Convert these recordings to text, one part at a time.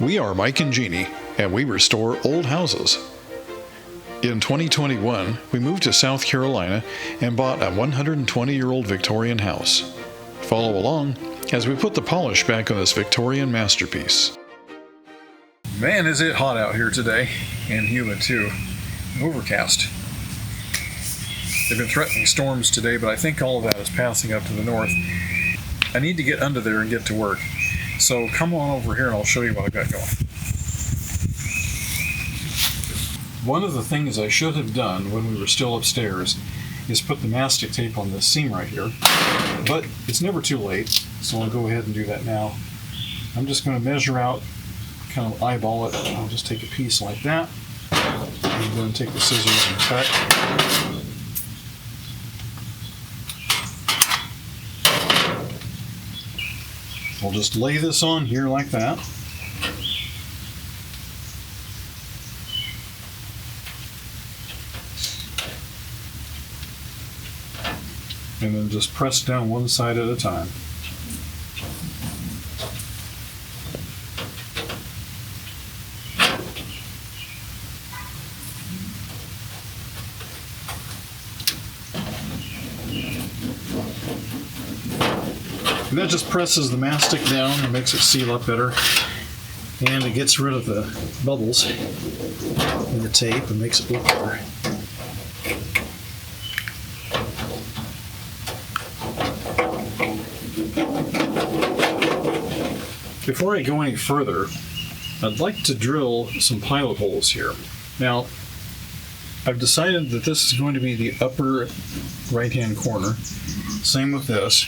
We are Mike and Jeannie, and we restore old houses. In 2021, we moved to South Carolina and bought a 120-year-old Victorian house. Follow along as we put the polish back on this Victorian masterpiece. Man, is it hot out here today, and humid too. Overcast. They've been threatening storms today, but I think all of that is passing up to the north. I need to get under there and get to work. So come on over here and I'll show you what I've got going. One of the things I should have done when we were still upstairs is put the mastic tape on this seam right here, but it's never too late, so I'll go ahead and do that now. I'm just going to measure out, kind of eyeball it. I'll just take a piece like that, and then take the scissors and cut. We'll just lay this on here like that. And then just press down one side at a time. And that just presses the mastic down and makes it seal up better. And it gets rid of the bubbles in the tape and makes it look better. Before I go any further, I'd like to drill some pilot holes here. Now, I've decided that this is going to be the upper right-hand corner. Same with this,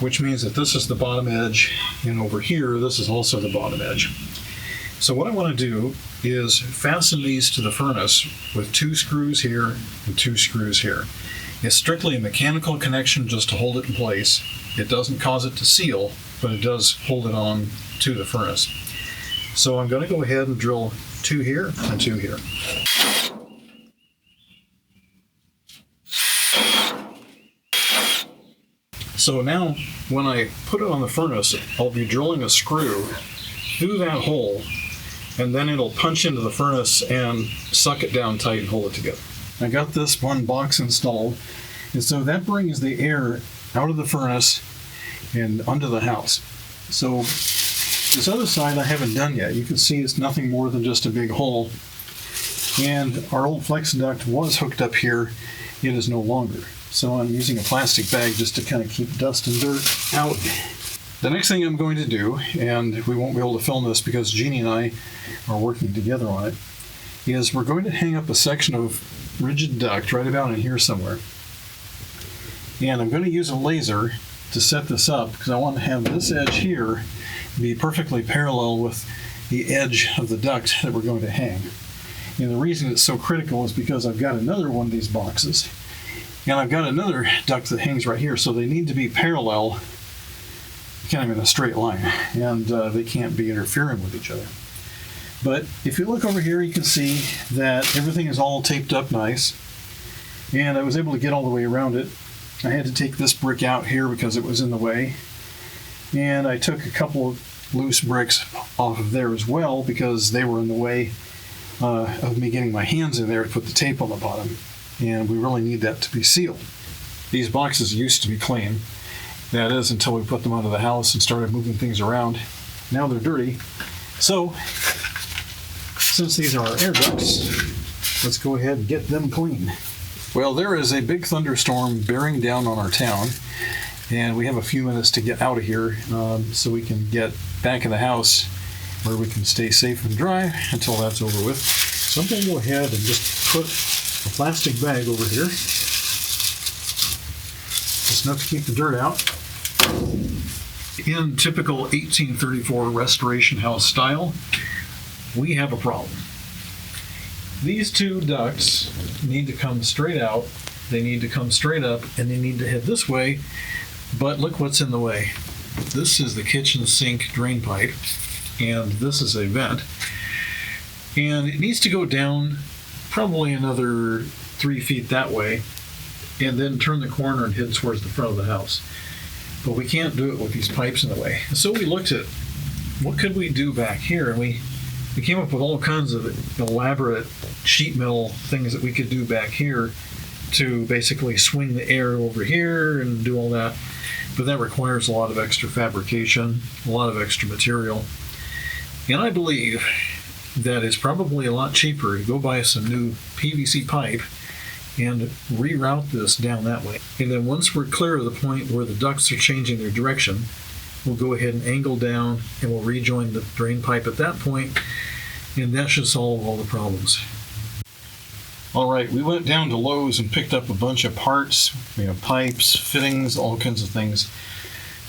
which means that this is the bottom edge, and over here, this is also the bottom edge. So what I want to do is fasten these to the furnace with 2 screws here and 2 screws here. It's strictly a mechanical connection just to hold it in place. It doesn't cause it to seal, but it does hold it on to the furnace. So I'm going to go ahead and drill 2 here and 2 here. So now, when I put it on the furnace, I'll be drilling a screw through that hole, and then it'll punch into the furnace and suck it down tight and hold it together. I got this one box installed, and so that brings the air out of the furnace and onto the house. So this other side I haven't done yet. You can see it's nothing more than just a big hole, and our old flex duct was hooked up here. It is no longer. So I'm using a plastic bag just to kind of keep dust and dirt out. The next thing I'm going to do, and we won't be able to film this because Jeannie and I are working together on it, is we're going to hang up a section of rigid duct right about in here somewhere. And I'm going to use a laser to set this up because I want to have this edge here be perfectly parallel with the edge of the duct that we're going to hang. And the reason it's so critical is because I've got another one of these boxes. And I've got another duct that hangs right here, so they need to be parallel, kind of in a straight line, and they can't be interfering with each other. But if you look over here, you can see that everything is all taped up nice, and I was able to get all the way around it. I had to take this brick out here because it was in the way, and I took a couple of loose bricks off of there as well because they were in the way of me getting my hands in there to put the tape on the bottom. And we really need that to be sealed. These boxes used to be clean. That is until we put them onto the house and started moving things around. Now they're dirty. So, since these are our air ducts, let's go ahead and get them clean. Well, there is a big thunderstorm bearing down on our town, and we have a few minutes to get out of here so we can get back in the house where we can stay safe and dry until that's over with. So I'm going to go ahead and just put a plastic bag over here, just enough to keep the dirt out. In typical 1834 restoration house style, we have a problem. These 2 ducts need to come straight out, they need to come straight up, and they need to head this way, but look what's in the way. This is the kitchen sink drain pipe, and this is a vent, and it needs to go down probably another 3 feet that way, and then turn the corner and head towards the front of the house. But we can't do it with these pipes in the way. And so we looked at what could we do back here? And we came up with all kinds of elaborate sheet metal things that we could do back here to basically swing the air over here and do all that. But that requires a lot of extra fabrication, a lot of extra material. And I believe that it's probably a lot cheaper to go buy some new PVC pipe and reroute this down that way. And then once we're clear of the point where the ducts are changing their direction, we'll go ahead and angle down and we'll rejoin the drain pipe at that point, and that should solve all the problems. All right, we went down to Lowe's and picked up a bunch of parts, pipes, fittings, all kinds of things.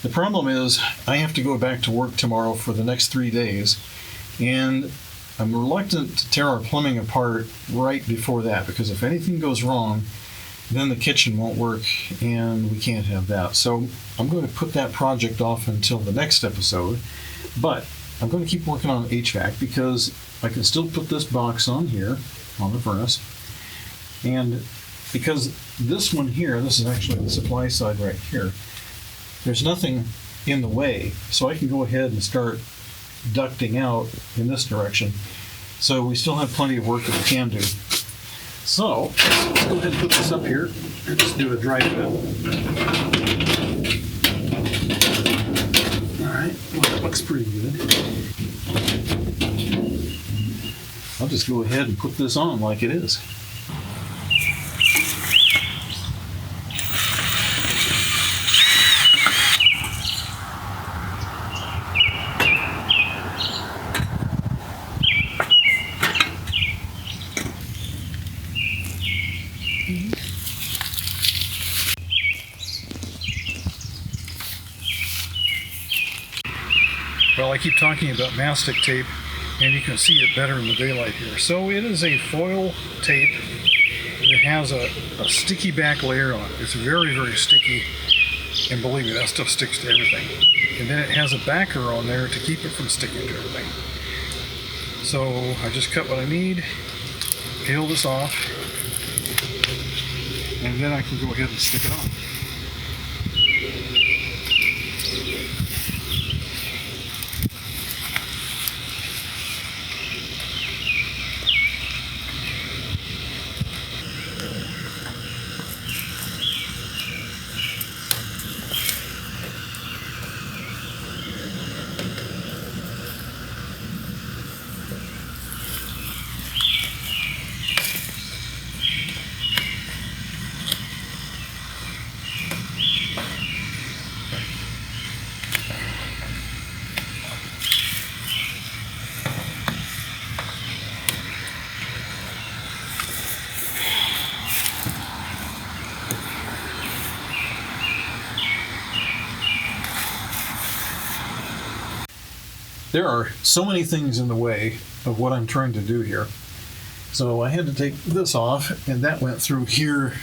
The problem is I have to go back to work tomorrow for the next 3 days, and I'm reluctant to tear our plumbing apart right before that, because if anything goes wrong, then the kitchen won't work and we can't have that. So I'm going to put that project off until the next episode, but I'm going to keep working on HVAC because I can still put this box on here on the furnace. And because this one here, this is actually the supply side right here, there's nothing in the way, so I can go ahead and start ducting out in this direction. So we still have plenty of work that we can do. So let's go ahead and put this up here and just do a dry fit. All right, well, that looks pretty good. I'll just go ahead and put this on like it is. Well, I keep talking about mastic tape, and you can see it better in the daylight here. So it is a foil tape that has a sticky back layer on it. It's very, very sticky, and believe me, that stuff sticks to everything. And then it has a backer on there to keep it from sticking to everything. So I just cut what I need, peel this off, and then I can go ahead and stick it on. There are so many things in the way of what I'm trying to do here. So I had to take this off, and that went through here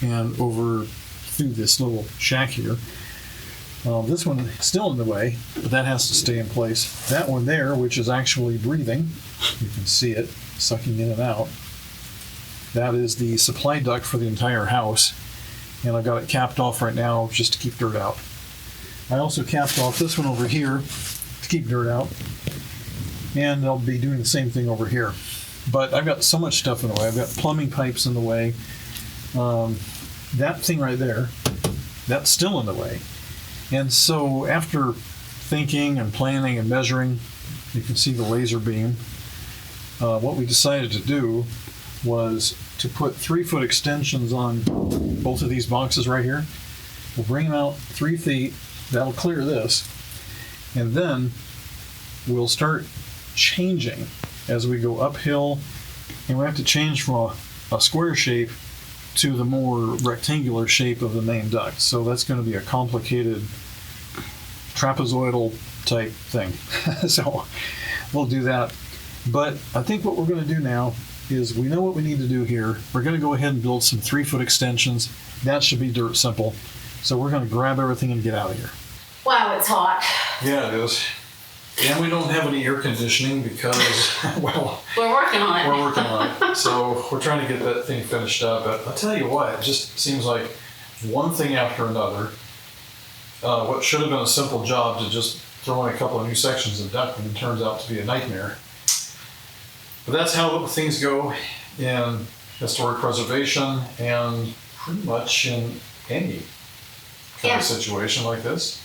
and over through this little shack here. This one is still in the way, but that has to stay in place. That one there, which is actually breathing, you can see it sucking in and out. That is the supply duct for the entire house, and I've got it capped off right now just to keep dirt out. I also capped off this one over here to keep dirt out, and I'll be doing the same thing over here. But I've got so much stuff in the way. I've got plumbing pipes in the way. That thing right there, that's still in the way. And so after thinking and planning and measuring, you can see the laser beam, what we decided to do was to put 3-foot extensions on both of these boxes right here. We'll bring them out 3 feet. That'll clear this. And then we'll start changing as we go uphill, and we have to change from a square shape to the more rectangular shape of the main duct. So that's going to be a complicated trapezoidal type thing. So we'll do that. But I think what we're going to do now is we know what we need to do here. We're going to go ahead and build some 3-foot extensions. That should be dirt simple. So we're going to grab everything and get out of here. Wow, it's hot. Yeah, it is. And we don't have any air conditioning because, well, we're working on it. We're working on it. So we're trying to get that thing finished up. But I'll tell you what, it just seems like one thing after another. What should have been a simple job to just throw in a couple of new sections of ducting, it turns out to be a nightmare. But that's how things go in historic preservation and pretty much in any kind of situation like this.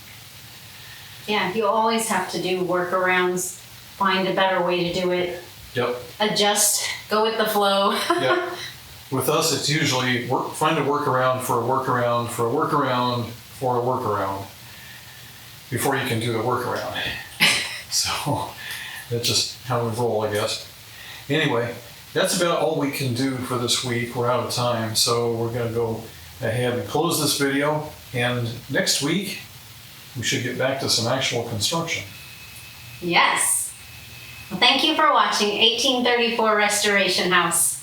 Yeah, you always have to do workarounds, find a better way to do it, Yep. adjust, go with the flow. Yep. With us, it's usually find a workaround for a workaround for a workaround for a workaround before you can do the workaround. So that's just how we roll, I guess. Anyway, that's about all we can do for this week. We're out of time, so we're going to go ahead and close this video. And next week, we should get back to some actual construction. Yes. Well, thank you for watching 1834 Restoration House.